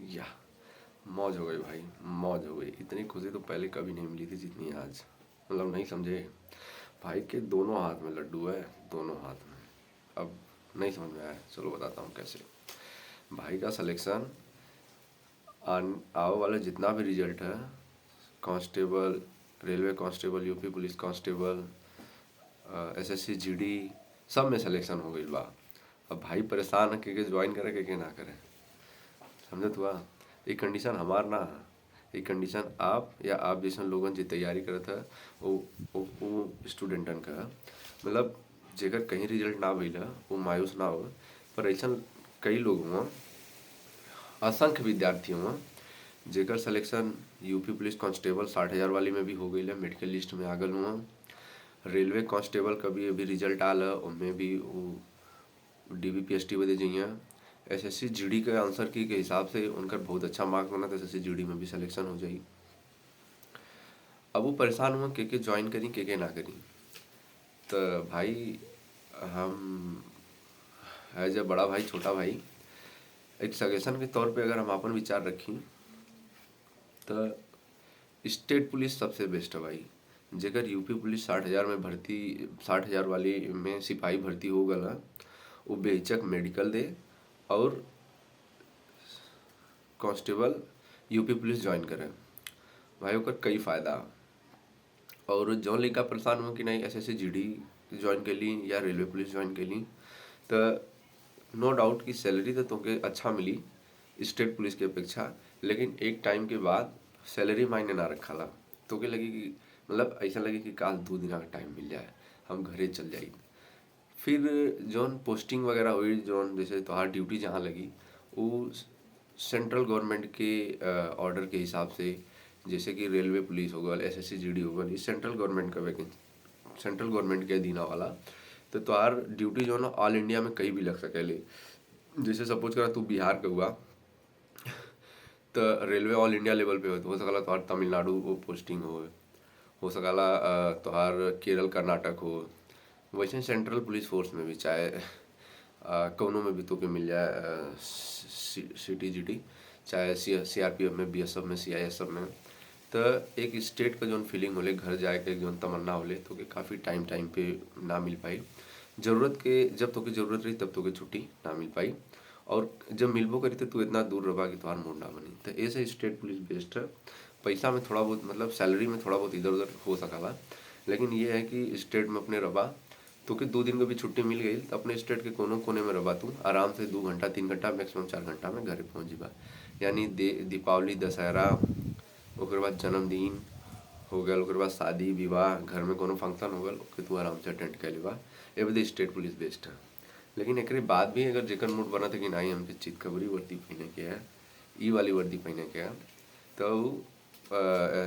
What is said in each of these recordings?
या मौज हो गई भाई, मौज हो गई। इतनी खुशी तो पहले कभी नहीं मिली थी जितनी आज। मतलब नहीं समझे भाई के दोनों हाथ में लड्डू है, दोनों हाथ में। अब नहीं समझ में आया, चलो बताता हूँ कैसे। भाई का सिलेक्शन आने वाला जितना भी रिजल्ट है, constable, railway constable, UP police constable, SSC GD, सब में सिलेक्शन हो गई बा। अब भाई परेशान है के ज्वाइन करे के ना करे। समझत हुआ। ये कंडीशन हमार ना है, ये कंडीशन आप या आप जैसे लोगन जी तैयारी करत है वो स्टूडेंटन का है। मतलब जेकर कहीं रिजल्ट ना भइल है वो मायूस ना हो। पर ऐसा कई लोग हुआ, असंख्य विद्यार्थी हुआ जेकर सिलेक्शन यूपी पुलिस कांस्टेबल 60,000 वाली में भी हो गई है, मेडिकल लिस्ट में आगल हुआ। रेलवे कांस्टेबल का भी अभी रिजल्ट आल है, उनमें भी वो डीबीपीएसटी बदे जाइए। एसएससी जीडी के आंसर की के हिसाब से उनका बहुत अच्छा मार्क्स बना तो एसएससी जीडी में भी सिलेक्शन हो जाई। अब वो परेशान हुआ के ज्वाइन करी के ना करी। तो भाई हम है जब बड़ा भाई छोटा भाई, एक सजेशन के तौर पे अगर हम अपन विचार रखी तो स्टेट पुलिस सबसे बेस्ट है भाई। जेकर यूपी पुलिस 60,000 में भर्ती, 60,000 वाली में सिपाही भर्ती हो गला, वो बेहिचक मेडिकल दे और कांस्टेबल यूपी पुलिस ज्वाइन करे। भाई ओकर कई फायदा। और जो लड़का परेशान हो कि नहीं एसएससी जीडी ज्वाइन कर ली या रेलवे पुलिस ज्वाइन कर ली, तो नो डाउट कि सैलरी तो तुमके अच्छा मिली स्टेट पुलिस की अपेक्षा। लेकिन एक टाइम के बाद सैलरी मायने ना रखाला। तो के लगी कि मतलब ऐसा लगे कि काल 2 दिन का टाइम मिल जाए, हम घरे चल जाई। फिर जौन पोस्टिंग वगैरह हुई, जौन जैसे तुम्हार ड्यूटी जहाँ लगी वो सेंट्रल गवर्नमेंट के ऑर्डर के हिसाब से, जैसे कि रेलवे पुलिस हो गल, एसएससी जीडी हो गल, ये सेंट्रल गवर्नमेंट का वैकेंसी, सेंट्रल गवर्नमेंट के अधीन वाला। तो तुम्हार ड्यूटी जो है ना ऑल इंडिया में कहीं भी लग सकेले। जैसे सपोज करा तू बिहार का हुआ तो रेलवे ऑल इंडिया लेवल पे हो सकला तुम्हार तमिलनाडु वो पोस्टिंग हो सकला तुम्हार केरल कर्नाटक हो। वैसे सेंट्रल पुलिस फोर्स में भी चाहे कौनों में भी तो के मिल जाए, सिटी जीटी, चाहे सीआरपीएफ में, बीएसएफ में, सीआईएसएफ में। तो एक स्टेट का जोन फीलिंग होले घर जाए के जोन तमन्ना होले तो के काफ़ी टाइम टाइम पे ना मिल पाई। जरूरत के जब तो के जरूरत रही तब तो के छुट्टी ना मिल पाई। और जब मिलबो करी तो तू इतना दूर रहा कि तुम्हार मूड ना बनी। तो ऐसे स्टेट पुलिस बेस्ट है। पैसा में थोड़ा बहुत मतलब सैलरी में थोड़ा बहुत इधर उधर हो सकला, लेकिन ये है कि स्टेट में अपने रबा तो कि 2 दिन का भी छुट्टी मिल गई तो अपने स्टेट के कोनो कोने में रबा तू आराम से 2 घंटा 3 घंटा मैक्सिमम 4 घंटा में घरे पहुँच जीबा। यानी दीपावली, दशहरा, ओकर बाद जन्मदिन हो गल, ओकर बाद शादी विवाह, घर में कोनो फंक्शन हो गल, ओके तू आराम से अटेंड कर लेबा। ए बदे स्टेट पुलिस बेस्ट है। लेकिन एकरे बाद भी अगर जेकर मूड बना था कि नहीं हमके चितकबरी वर्दी पहने के है, ई वाली वर्दी पहने के है, तो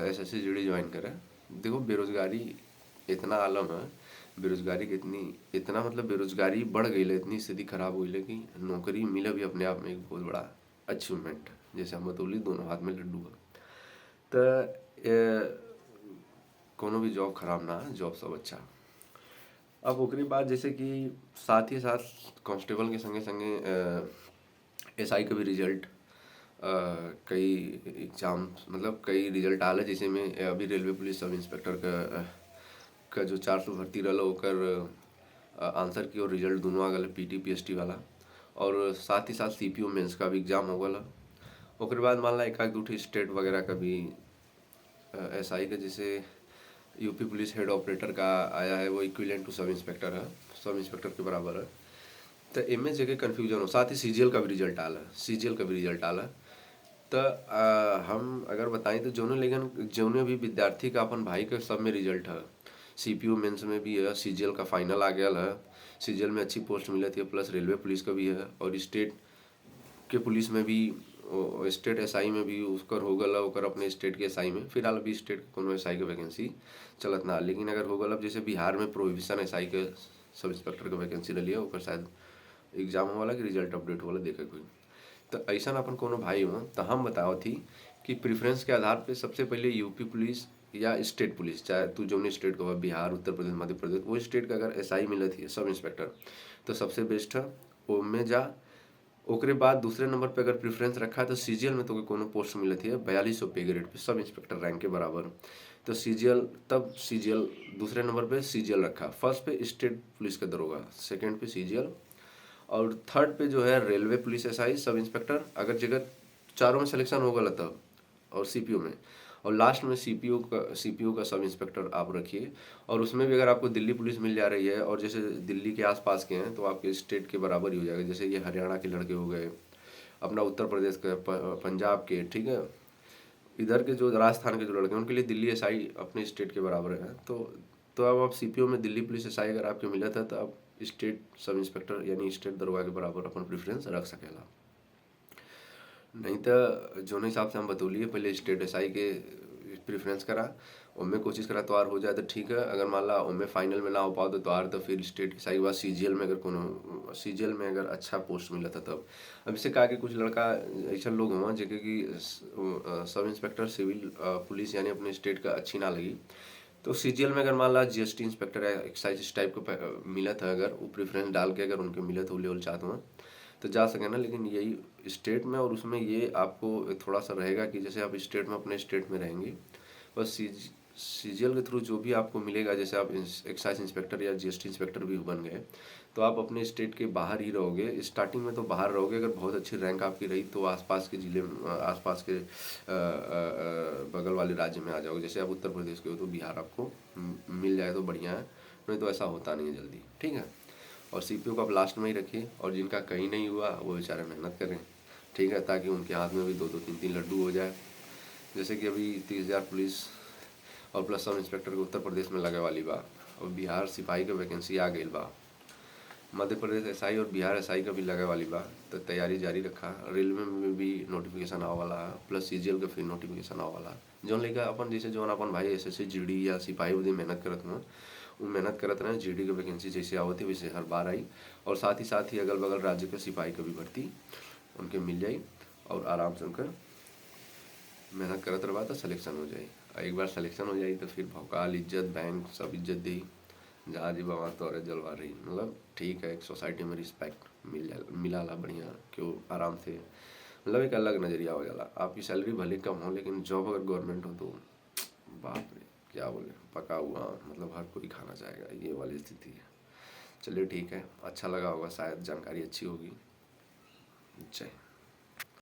एसएससी जीडी ज्वाइन करे। देखो बेरोजगारी इतना आलम है, बेरोजगारी की इतनी इतना मतलब बेरोजगारी बढ़ गई है, इतनी स्थिति खराब हुई है कि नौकरी मिला भी अपने आप में एक बहुत बड़ा अचीवमेंट है। जैसे हम बतौली दोनों हाथ में लड्डू है। तो कोनो भी जॉब खराब ना है, जॉब सब अच्छा। अब ओकरी बाद जैसे कि साथ ही साथ कांस्टेबल के संगे संगे एसआई का भी रिजल्ट, कई एग्जाम मतलब कई रिजल्ट आल है। जैसे में अभी रेलवे पुलिस सब इंस्पेक्टर का जो 400 भर्ती रहा ओकर आंसर की और रिजल्ट दोनों आ गए पीटी पीएसटी वाला। और साथ ही साथ सीपीओ मेंस का भी एग्जाम हो गया। ओकर बाद मान ला एक आध दो स्टेट वगैरह का भी एसआई का, जैसे यूपी पुलिस हेड ऑपरेटर का आया है, वो इक्विवेलेंट टू सब इंस्पेक्टर है, सब इंस्पेक्टर के बराबर है। तो इनमें जगह कन्फ्यूजन हो। साथ ही सीजीएल का भी रिजल्ट आला, सीजीएल का भी रिजल्ट आला। तो हम अगर बताएं तो जोने लेकिन जोने भी विद्यार्थी का अपन भाई के सब में रिजल्ट है। सीपीयू मेंस में भी है, सीजीएल का फाइनल आ गया है, सीजीएल में अच्छी पोस्ट मिली थी, प्लस रेलवे पुलिस का भी है और स्टेट के पुलिस में भी, स्टेट एसआई में भी उसकर हो गल ओकर अपने स्टेट के एसआई में। फिलहाल अभी स्टेट के कोनो एसआई के वैकेंसी चलत ना, लेकिन अगर हो गल अब जैसे बिहार में प्रोहिबिशन एसआई के सब इंस्पेक्टर के वैकेंसी रही है, ओकर शायद एग्जाम वाला कि रिजल्ट अपडेट वाला देखे कोई। तो ऐसा अपन कोनो भाई हो तो हम बताओ थी कि प्रेफरेंस के आधार पे सबसे पहले यूपी पुलिस या स्टेट पुलिस, चाहे तू जो स्टेट का हो, बिहार, उत्तर प्रदेश, मध्य प्रदेश, वो स्टेट का अगर एसआई मिलत है सब इंस्पेक्टर तो सबसे बेस्ट है वो में जा। ओकरे बाद दूसरे नंबर पे अगर प्रेफरेंस रखा है तो सीजीएल में तो कोनो पोस्ट मिलत है 4200 पे grade pay, sub inspector rank के बराबर। तो सीजीएल, तब सीजीएल दूसरे नंबर पे सीजीएल रखा, फर्स्ट पे स्टेट पुलिस का दरोगा, सेकंड पे सीजीएल, और थर्ड पे जो है railway police SI sub inspector, अगर जगह चारों में सिलेक्शन हो गया तब, और सीपीओ में, और लास्ट में सीपीओ का सब इंस्पेक्टर आप रखिए। और उसमें भी अगर आपको दिल्ली पुलिस मिल जा रही है, और जैसे दिल्ली के आसपास के हैं तो आपके स्टेट के बराबर ही हो जाएगा, जैसे ये हरियाणा के लड़के हो गए, अपना उत्तर प्रदेश के, पंजाब के, ठीक है, इधर के जो राजस्थान के जो लड़के हैं उनके लिए दिल्ली एसआई अपने स्टेट के बराबर है। तो अब आप सीपीओ में दिल्ली पुलिस एसआई अगर आपके मिला था तो आप स्टेट सब इंस्पेक्टर यानी स्टेट दरोगा के बराबर अपन प्रेफरेंस रख सकेला। नहीं तो जोन हिसाब से हम बतौलिए, पहले स्टेट एसआई के प्रेफरेंस करा, उनमें कोशिश करा तोहार हो जाए तो ठीक है, अगर मान ला उनमें फाइनल में ना हो पाओ तो तोहार तो फिर स्टेट एसआई के बाद सीजीएल में, अगर कोनो सीजीएल में अगर अच्छा पोस्ट मिला था तब। अब इससे कहा कि कुछ लड़का ऐसा लोग हुआ जगह कि सब इंस्पेक्टर सिविल पुलिस यानी अपने स्टेट का अच्छी ना लगी, तो सीजीएल में अगर मान ला जीएसटी इंस्पेक्टर या एक्साइज इस टाइप का मिला था, अगर वो प्रेफरेंस डाल के अगर उनके मिला था लेवल चाहते हुआ तो जा सके ना। लेकिन यही स्टेट में, और उसमें ये आपको थोड़ा सा रहेगा कि जैसे आप स्टेट में अपने स्टेट में रहेंगे, बस सीजीएल के थ्रू जो भी आपको मिलेगा, जैसे आप एक्साइज इंस्पेक्टर या जीएसटी इंस्पेक्टर भी बन गए तो आप अपने स्टेट के बाहर ही रहोगे, स्टार्टिंग में तो बाहर रहोगे। अगर बहुत अच्छी रैंक आपकी रही तो आसपास के जिले में, आसपास के बगल वाले राज्य में आ जाओगे। जैसे आप उत्तर प्रदेश के हो तो बिहार आपको मिल जाए तो बढ़िया है, नहीं तो ऐसा होता नहीं है जल्दी, ठीक है। और सीपीओ को आप लास्ट में ही रखिए, और जिनका कहीं नहीं हुआ वो बेचारे मेहनत करें, ठीक है, ताकि उनके हाथ में भी 2-2 3-3 लड्डू हो जाए। जैसे कि अभी 30,000 पुलिस और प्लस सब इंस्पेक्टर के उत्तर प्रदेश में लगे वाली बा, और बिहार सिपाही के वैकेंसी आ गई बा, मध्य प्रदेश एसआई और बिहार एसआई का भी लगे वाली बा, तो तैयारी जारी रखा। रेलवे में भी नोटिफिकेशन आवे वाला है, प्लस सीजीएल का फिर नोटिफिकेशन आवे वाला है। जौन लइका अपन जैसे जौन अपन भाई एसएससी जीडी या सिपाही बदे मेहनत करत हुआ, वो मेहनत करत रहे, जीडी की वैकेंसी जैसे आवत है वैसे हर बार आई, और साथ ही अगल बगल राज्य के सिपाही का भी भर्ती उनके मिल जाई, और आराम से उनका मेहनत करत रहा तो सिलेक्शन हो जाए। एक बार सिलेक्शन हो जाए तो फिर भौकाल इज्जत बैंक सब इज्जत दी, जहाँ जी वहाँ तोरे जलवा रही, मतलब ठीक है, एक सोसाइटी में रिस्पेक्ट मिला ला बढ़िया, क्यों आराम से, मतलब एक अलग नज़रिया हो जाला। आपकी सैलरी भले कम हो लेकिन जॉब अगर गवर्नमेंट हो तो बाप रे, क्या बोले, पका हुआ, मतलब हर कोई खाना चाहेगा, ये वाली स्थिति है। चलिए ठीक है, अच्छा लगा होगा, शायद जानकारी अच्छी होगी। जय